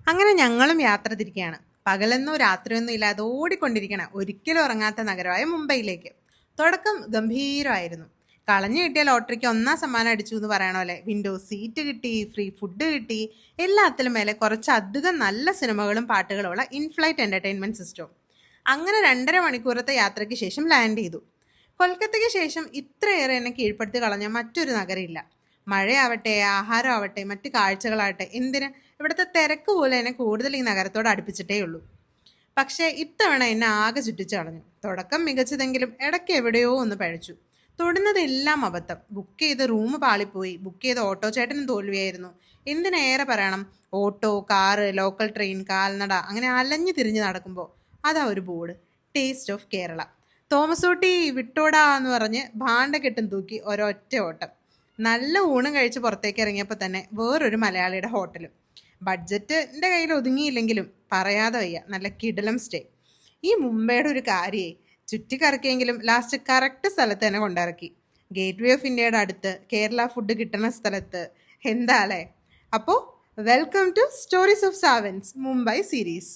അങ്ങനെ ഞങ്ങളും യാത്ര തിരിക്കുകയാണ്. പകലെന്നോ രാത്രിയൊന്നും ഇല്ലാതെ ഓടിക്കൊണ്ടിരിക്കണം ഒരിക്കലും ഉറങ്ങാത്ത നഗരമായ മുംബൈയിലേക്ക്. തുടക്കം ഗംഭീരമായിരുന്നു. കളഞ്ഞു കിട്ടിയ ലോട്ടറിക്ക് ഒന്നാം സമ്മാനം അടിച്ചു എന്ന് പറയണ പോലെ വിൻഡോ സീറ്റ് കിട്ടി, ഫ്രീ ഫുഡ് കിട്ടി, എല്ലാത്തിലും മേലെ കുറച്ചധികം നല്ല സിനിമകളും പാട്ടുകളുമുള്ള ഇൻഫ്ലൈറ്റ് എൻ്റർടൈൻമെൻറ്റ് സിസ്റ്റവും. അങ്ങനെ 2.5 മണിക്കൂറത്തെ യാത്രയ്ക്ക് ശേഷം ലാൻഡ് ചെയ്തു. കൊൽക്കത്തയ്ക്ക് ശേഷം ഇത്രയേറെ എന്നെ കീഴ്പ്പെടുത്തി കളഞ്ഞ മറ്റൊരു നഗരമില്ല. മഴയാവട്ടെ, ആഹാരമാവട്ടെ, മറ്റ് കാഴ്ചകളാവട്ടെ, എന്തിന് ഇവിടുത്തെ തിരക്ക് പോലെ എന്നെ കൂടുതൽ ഈ നഗരത്തോട് അടുപ്പിച്ചിട്ടേ ഉള്ളൂ. പക്ഷേ ഇത്തവണ എന്നെ ആകെ ചുറ്റിച്ചു കളഞ്ഞു. തുടക്കം മികച്ചതെങ്കിലും ഇടയ്ക്ക് എവിടെയോ ഒന്ന് പഴച്ചു. തൊടുന്നതെല്ലാം അബദ്ധം. ബുക്ക് ചെയ്ത റൂം പാളിപ്പോയി, ബുക്ക് ചെയ്ത ഓട്ടോ ചേട്ടനും തോൽവിയായിരുന്നു. എന്തിനേറെ പറയണം, ഓട്ടോ, കാറ്, ലോക്കൽ ട്രെയിൻ, കാൽനട അങ്ങനെ അലഞ്ഞു തിരിഞ്ഞ് നടക്കുമ്പോൾ അതാ ഒരു board, taste of Kerala. Thomaskutty വിട്ടോടാ എന്ന് പറഞ്ഞ് ഭാണ്ഡക്കെട്ടും തൂക്കി ഒരൊറ്റ ഓട്ടം. നല്ല ഊണും കഴിച്ച് പുറത്തേക്ക് ഇറങ്ങിയപ്പോൾ തന്നെ വേറൊരു മലയാളിയുടെ ഹോട്ടലും. ബഡ്ജറ്റിൻ്റെ കയ്യിൽ ഒതുങ്ങിയില്ലെങ്കിലും പറയാതെ വയ്യ, നല്ല കിടിലം സ്റ്റേ. ഈ മുംബൈയുടെ ഒരു കാര്യേ, ചുറ്റിക്കറക്കിയെങ്കിലും ലാസ്റ്റ് കറക്റ്റ് സ്ഥലത്ത് തന്നെ കൊണ്ടിറക്കി. ഗേറ്റ് വേ ഓഫ് ഇന്ത്യയുടെ അടുത്ത്, കേരള ഫുഡ് കിട്ടുന്ന സ്ഥലത്ത്. എന്താ അല്ലേ? അപ്പോൾ വെൽക്കം ടു സ്റ്റോറീസ് ഓഫ് സാവൻസ് മുംബൈ സീരീസ്.